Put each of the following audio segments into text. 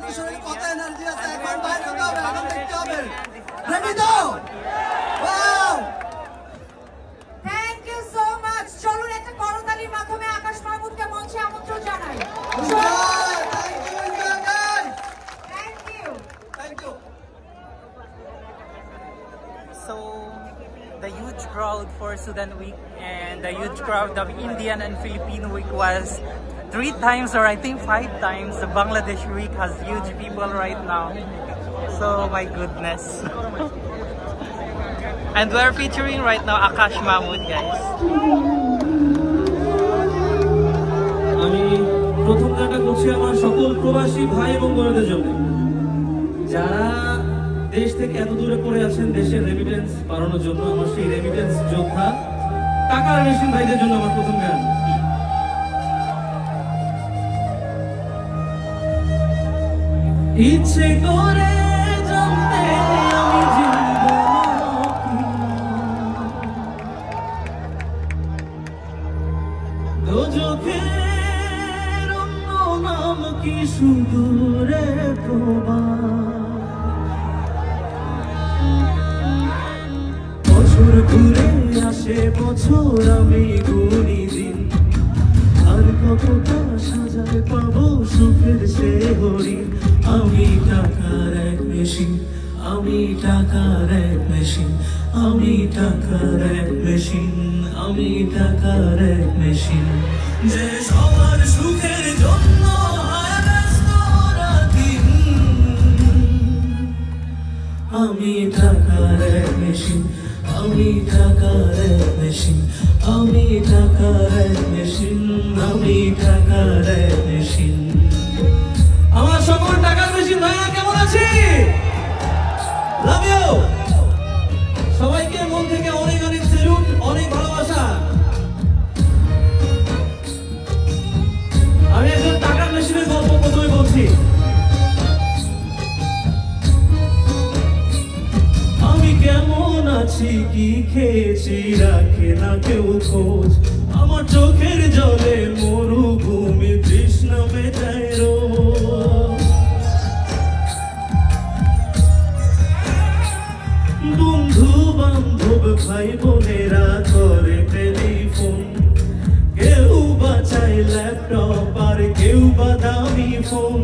আপনার শরীরে কত এনার্জি আছে এখন বাইরে হতে হবে, এখন দেখতে হবে। রেডি তো? Wow! Thank you so much. চলুন একটা করতালির মাধ্যমে আকাশ মাহমুদকে মঞ্চে আমন্ত্রণ জানাই। Thank you guys. Thank you. Thank you. So the huge crowd for Sudan Week and the huge crowd of Indian and Filipino Week was 3 times or I think 5 times. The Bangladesh Week has huge people right now. So my goodness. And we're featuring right now Akash Mahmood, guys. আমি প্রথম গানটা করছি আমার সকল প্রবাসী ভাই এবং বোনদের জন্য, যারা দেশ থেকে এত দূরে পড়ে আছেন দেশের রেমিটেন্স বাড়ানোর জন্য। আমার সেই রেমিটেন্স যোদ্ধা টাকার মেশিন ভাইদের জন্য আমার প্রথম গান। ইচ্ছে করে জানতে আমি জিন্দা দোজখের অন্য নাম কি সুদূরে বছর ঘুরে আসে বছর আমি গুনি দিন, আর কতটা সাজায় পাবো সুখের সে হরিণ। আমি টাকার এক মেশিন, আমি টাকার এক মেশিন, আমি টাকার এক মেশিন, আমি টাকার এক মেশিন, যে সবার সুখের জন্য হয় ব্যস্ত রাতদিন। আমি টাকার এক মেশিন, আমি টাকার এক মেশিন, আমি টাকার এক মেশিন, আমি টাকার এক মেশিন। আমার সকল টাকার মেশিন ভাইরা কেমন আছে? Love you. সবাইকে মন থেকে অনেক অনেক সেলুট, অনেক ভালোবাসা। আমি একজন টাকার মেশিনের গল্প প্রথমে বলছি। আমি কেমন আছি কি খেয়েছি রাখে না কেউ খোঁজ, আমার চোখের জলে মরুভূমি তৃষ্ণা মেটায় রোজ। বন্ধু বান্ধব ভাই বোনেরা করে টেলিফোন, কেউ বাঁচায় ল্যাপটপ আর কেউ বা দামি ফোন।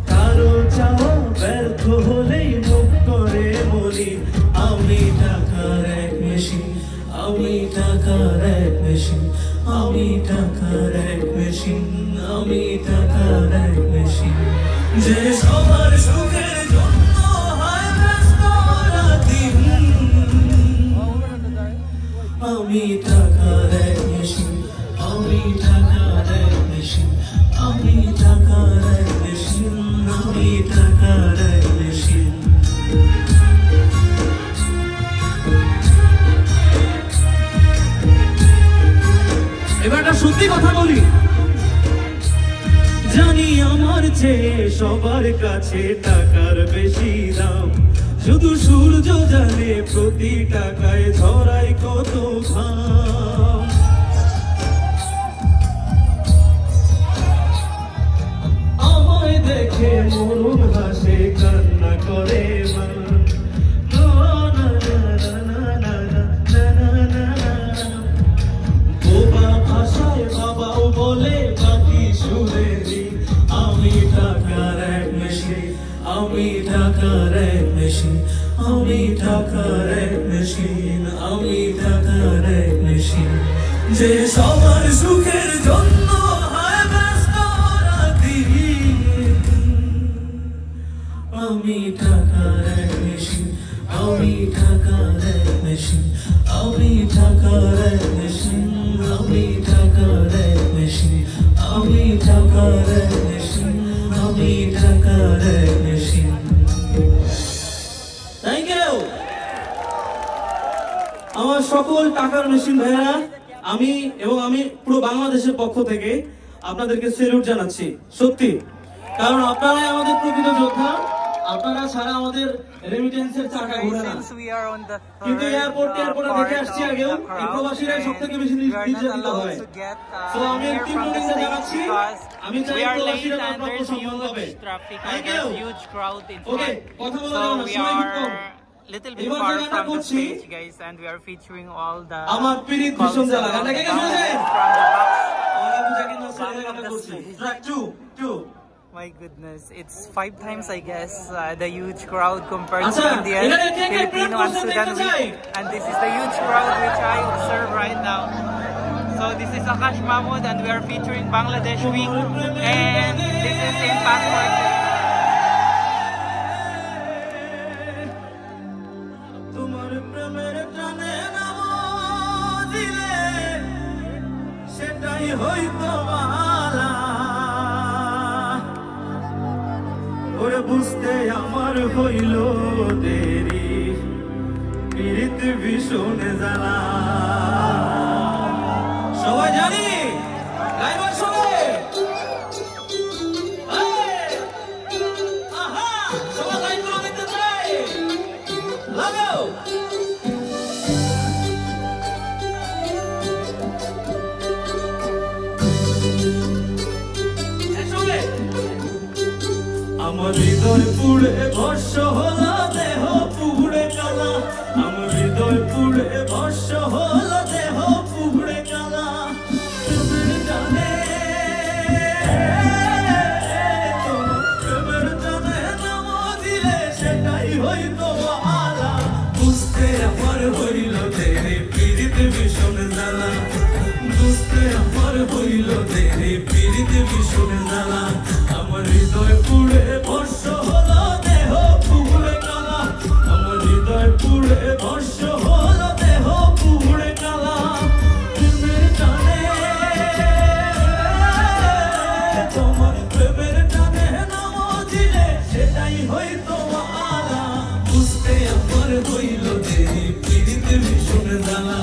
কারো চাওয়া ব্যর্থ হলেই মুখ করে বলি আমি টাকার এক মেশিন, আমি টাকার এক মেশিন, আমি টাকার এক মেশিন, আমি টাকার এক মেশিন, যে সবার সুখের জন্য হয় ব্যস্ত রাতদিন। আমি টাকার এক মেশিন, আমি টাকার এক মেশিন, আমি টাকার এক মেশিন, আমি টাকার এক মেশিন। এবার একটা সত্যি কথা বলি, জানি আমার চেয়ে সবার কাছে টাকার বেশি দাম, শুধু সূর্য জানে প্রতি টাকায় ঝরায় কত ঘাম। আমায় দেখে মরুন হাসে কান্না করে মা, বোবা ভাষায় বাবাও বলে বাকি সুরে দি আমি টাকার এক মেশিন, আমি টাকার এক মেশিন, আমি টাকার এক মেশিন, আমি টাকার এক মেশিন, যে সবার সুখের জন্য হয় ব্যস্ত রাতদিন। আমি টাকার এক মেশিন, আমি টাকার এক মেশিন, আমি টাকার এক মেশিন, আমি টাকার এক মেশিন, আমি টাকার এক মেশিন, আমি টাকার এক মেশিন। Thank you. আমার সকল টাকার মেশিন ভাইরা আমি এবং আমি পুরো বাংলাদেশের পক্ষ থেকে আপনাদেরকে সেলুট জানাচ্ছি, সত্যি। কারণ আপনারাই আমাদের প্রকৃত যোদ্ধা, আপনারা ছাড়া আমাদের রেমিটেন্সের চাকা ঘোরে না। Since we are on the কিন্তু এয়ারপোর্টে দেখে আসছি আগেও এই প্রবাসীরা সবথেকে বেশি নির্যাতিত হয়। সো আমি টিম লিডারকে জানাচ্ছি আমি চাই প্রবাসীরা প্রাপ্য সম্মান পাবে। Thank you. ওকে কথা বলা যাবে না, সময় খুব কম। Little bit far from the stage, guys, and we are featuring all the আমার পিরিত ভীষণ জ্বালা গানটা কে শুনেছেন? আমরা বুঝা কিন্তু সাথে গানটা করছি। Track 2 My goodness, it's 5 times, I guess, the huge crowd compared to Achha, India, Filipino and Sudan week, and this is the huge crowd which I observe right now. So this is Akash Mahmood, and we are featuring Bangladesh week, and this is in Passport. তোমার প্রেমের টানে নাম দিলে সেটাই হইতো বালা, ওরে বুঝতে আমার হইল দেরি, পীড়িত ভীষণ জ্বালা। সবাই জানি লাইভার সবাই সবাই লাইভ করে দেখতে চাই, লাগাও আমার হৃদয় পুড়ে ভস্য হলো, দেহ পুড়ে কালা, আমার হৃদয় পুড়ে ভস্য হলো, দেহ পুড়ে কালা। প্রেমের টানে প্রেমের টানে নাম দিলে সেটাই হইতো বালা, বুঝতে আমার হইল দেরি, পীড়িত ভীষণ জ্বালা, বুঝতে আমার হইল দেরি, পীড়িত ভীষণ জ্বালা। আমার হৃদয় পুড়ে ভস্য হলো, দেহ পুড়ে কালা, আমার হৃদয় পুড়ে ভস্য হলো, দেহ পুড়ে কালা। প্রেমের টানে তোমার প্রেমের টানে নাম দিলে সেটাই হইতো বালা, বুঝতে আমার হইল দেরি, পীড়িত ভীষণ জ্বালা,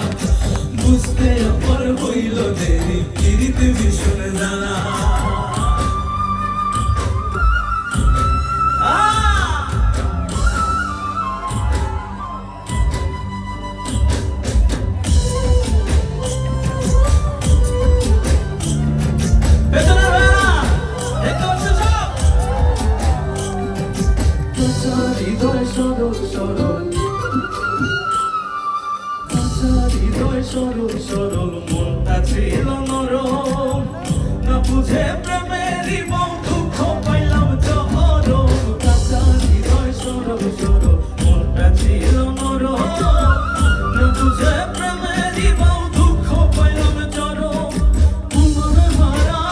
বুঝতে আমার হইল দেরি, পীড়িত ভীষণ জ্বালা। সরল সরল মনটা ছিল নরম, না বুঝে প্রেমেরই বউ দুঃখ পাইলাম চরম, কাঁচা হৃদয় সরল সরল মনটা ছিল নরম, না বুঝে প্রেমেরই বউ দুঃখ পাইলাম চরম। মন হারা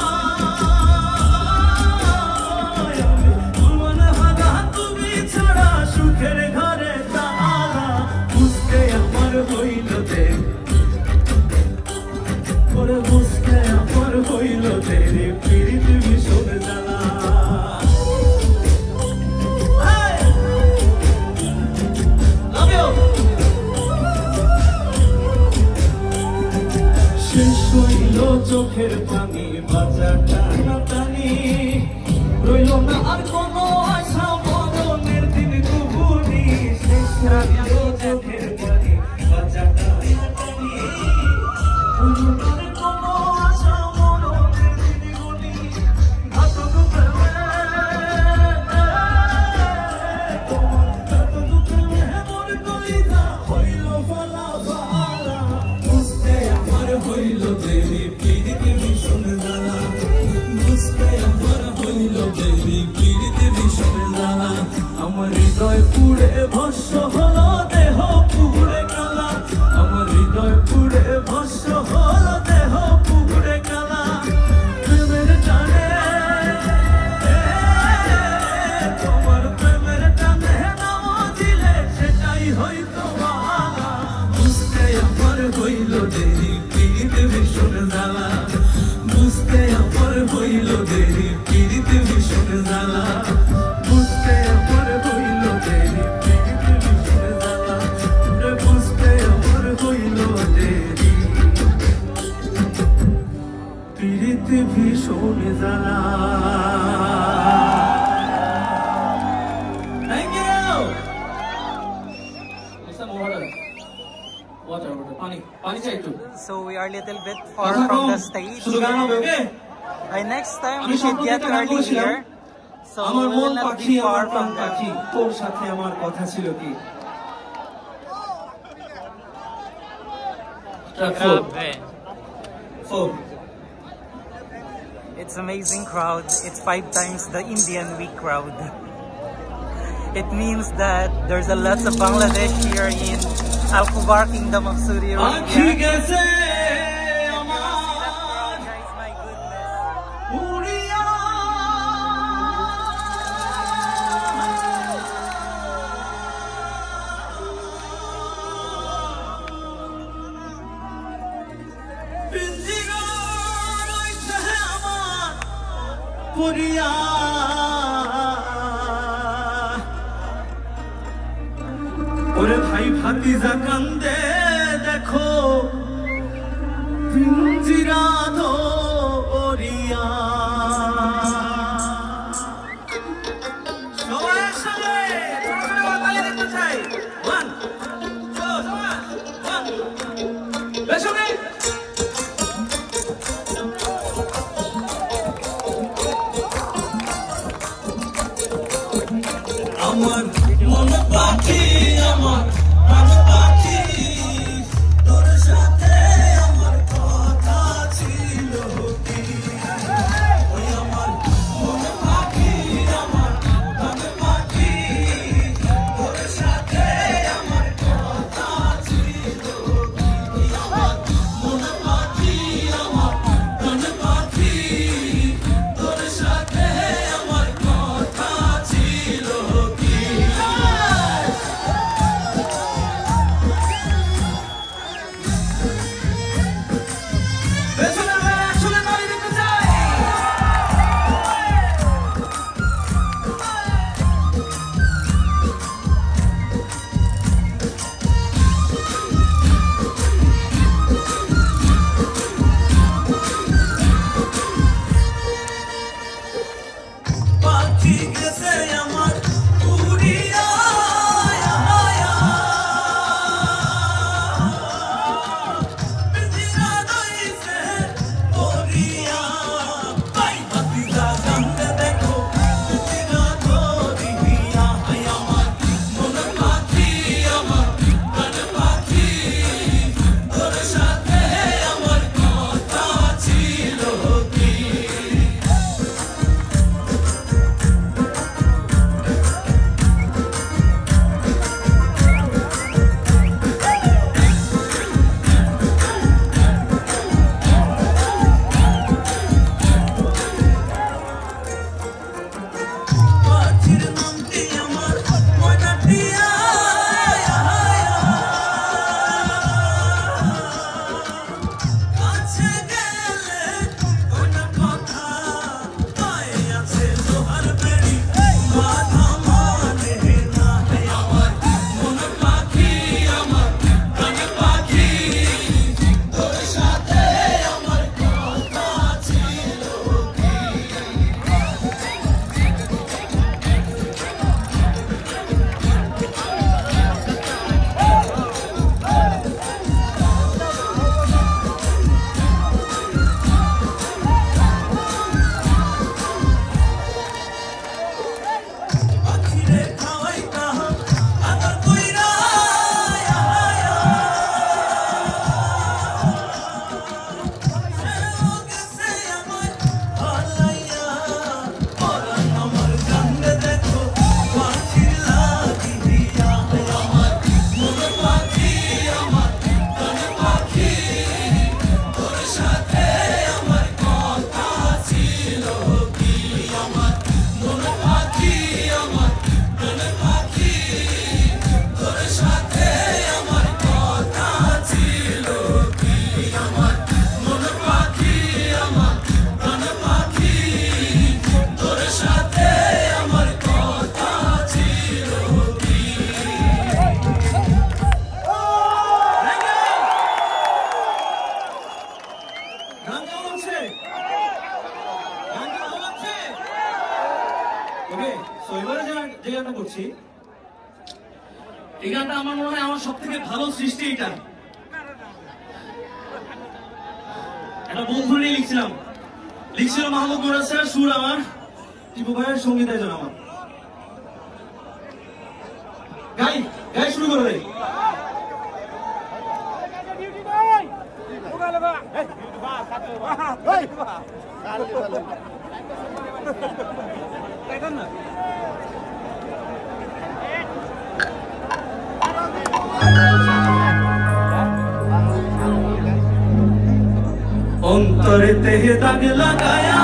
মন হারা তুমি ছাড়া সুখের ঘরে তালা, বুঝতে আমার হইল দেরি, বুঝতে আমার হইল দেরি, পীড়িত ভীষণ জ্বালা। শেষ হইল চোখের পানি, বাঁচা টানা টানি, রইল না আর কোনো আশা, মরণের দিন কুহুনি। শেষ হইল চোখের পানি, বাঁচা টানা টানি, রইল না কোনো আশা, মরণের দিন গুনি। ঘাতক প্রেমে ঘাতক প্রেমে মোর কলিজা হইল ফলা ফালা, বুঝতে আমার হইল দেরি, পীড়িত ভীষণ জ্বালা, বুঝতে আমার হইল দেরি, পীড়িত ভীষণ জ্বালা। আমার হৃদয় পুড়ে ভস্য হলো, দেহ পুড়ে কালা, আমার হৃদয় পুড়ে ভস্য হলো, দেহ পুড়ে কালা। প্রেমের টানে তোমার প্রেমের টানে নাম দিলে সেটাই হইতো বালা, বুঝতে আমার হইল দেরি, পীড়িত ভীষণ জ্বালা, বুঝতে আমার হইল দেরি, পীড়িত ভীষণ জ্বালা, বুঝতে আমার হইল দেরি, পীড়িত ভীষণ জ্বালা, বুঝতে আমার হইল দেরি, পীড়িত ভীষণ জ্বালা। Thank you. So we are a little bit far from the stage. By next time we should get early here. So we will not be far from them. তোর সাথে আমার কথা ছিল কি? It's amazing crowd. It's 5 times the Indian week crowd. It means that there's a lot of Bangladesh here in Al Khobar Kingdom of Saudi Arabia. ওরে ভাই ভাতিজা কান্দে দেখো পিঞ্জিরা ধরিয়া সবাই একসাথে ছোট ছোট তালি দিতে চাই 1 2 1 বেশনে আমার মন পাখি আমার প্রাণ পাখি তোর সাথে আমার কথা ছিল কি ওই আমার মন পাখি আমার প্রাণ পাখি তোর সাথে আমার কথা ছিল কি আমার মন পাখি আমার প্রাণ পাখি তোর সাথে আমার কথা ছিল যে গানটা করছি এই গানটা আমার মনে হয় আমার সবথেকে ভালো সৃষ্টি এটা একটা বন্ধু নিয়ে লিখছিল মাহমুদ মুরাদ স্যার, সুর আমার, টিপু ভাইয়ের সঙ্গীত একজন আমার। গাই শুরু করে দেয়। অন্তরে তেহে দাগ লাগায়া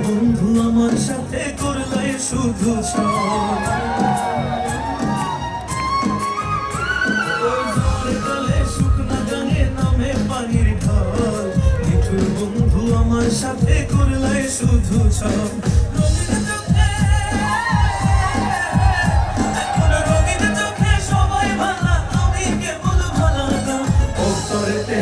বন্ধু আমার সাথে করলে শুধু শুকনা গানে নামে পানির ঢল, নিঠুর বন্ধু আমার সাথে করলে শুধু সব। রঙিন চোখে সবাই ভালা, আমি কেবল ভালা না। অন্তরেতে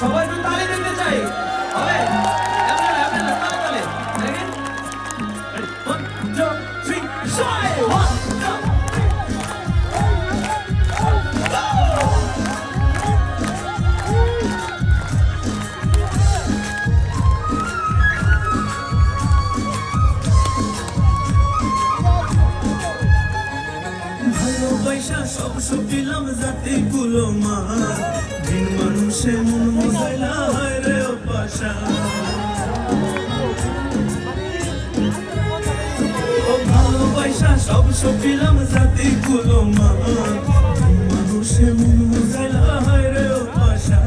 সবাই একটু তালি দিতে চাই, হবে? তালে 1 2 3 সবাই 1 2 ভালোবাসা সব সপিলাম জাতি কুলো মার, দিন মানুষে মন মজাইলা হয় রে পাশা। ও ভালোবাসা সব সপিলাম জাতি কুলো মার, দিন মানুষে মন মজাইলা হয় রে পাশা।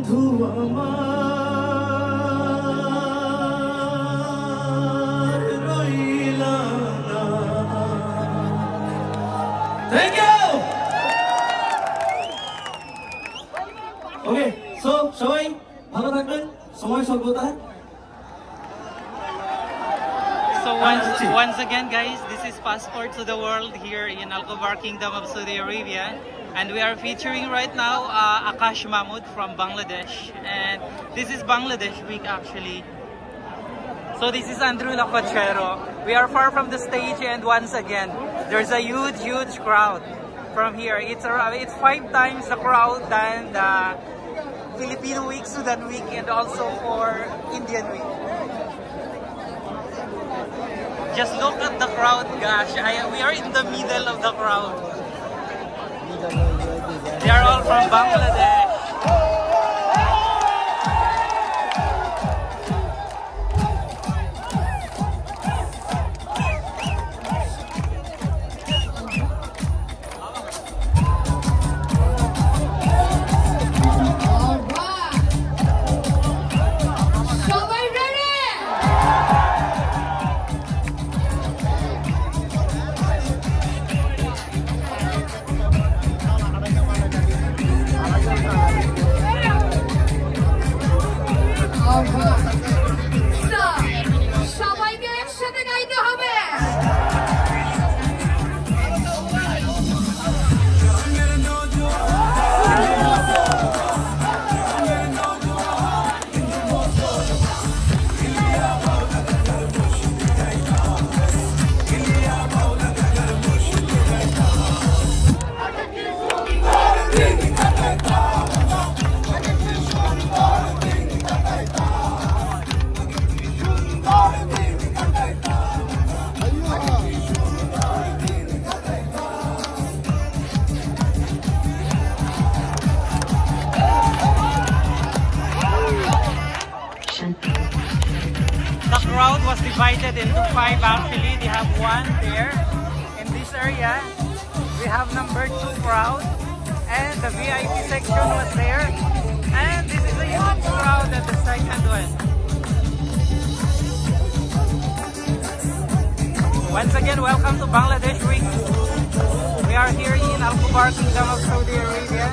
বন্ধু আমার রইলা না। Thank you. Okay, so সবাই ভালো থাকবেন, সময় স্বল্পতা। So once again, guys, this is Passport to the World here in Al Khobar, Kingdom of Saudi Arabia, and we are featuring right now Akash Mahmood from Bangladesh, and this is Bangladesh week actually. So this is Andrew Lacochero. We are far from the stage, and once again, there's a huge crowd from here. It's 5 times the crowd than the Filipino week, Sudan week, and also for Indian week. Just look at the crowd, gosh. We are in the middle of the crowd. They are all from Bangladesh. সবাইকে একসাথে গাইতে হবে। The crowd was divided into 5 actually. They have one there in this area. We have number 2 crowd, and the VIP section was there. And this is a huge crowd at the second one. Once again, welcome to Bangladesh Week. We are here in Al Khobar, Kingdom of Saudi Arabia.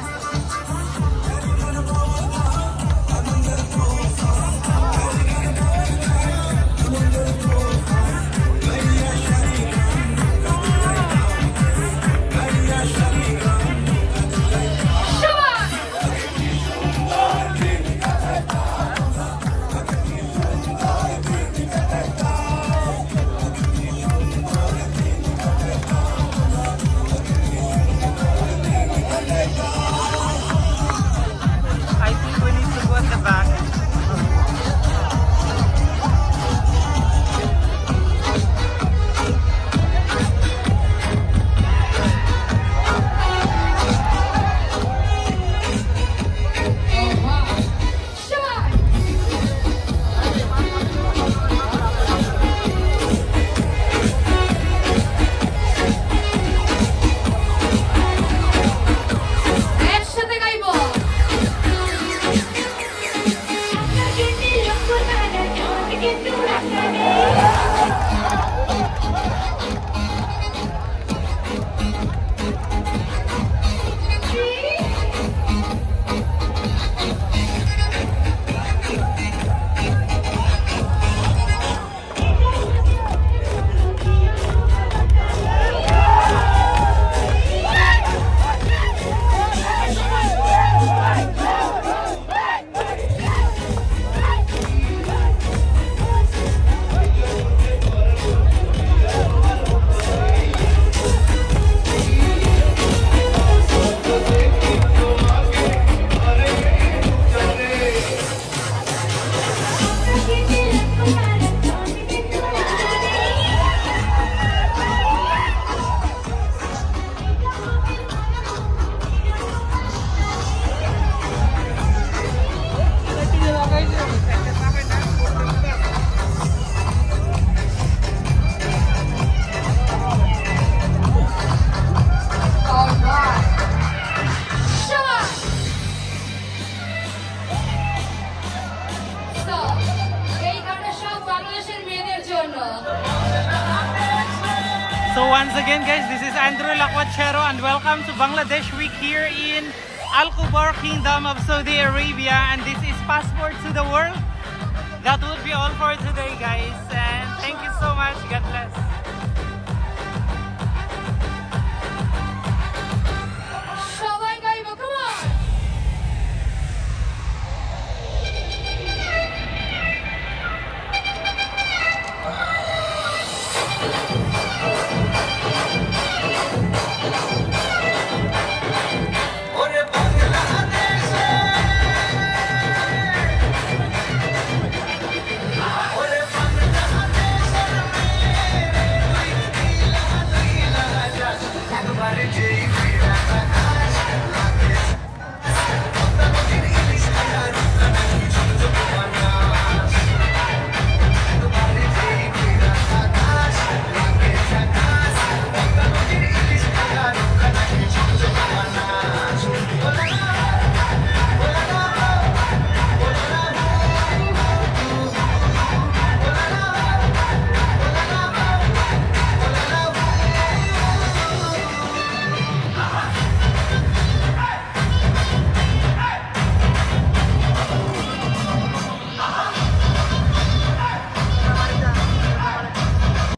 So once again guys, this is Andrew Lakwachero and welcome to Bangladesh Week here in Al Khobar Kingdom of Saudi Arabia, and this is Passport to the World. That would be all for today guys, and thank you so much. God bless.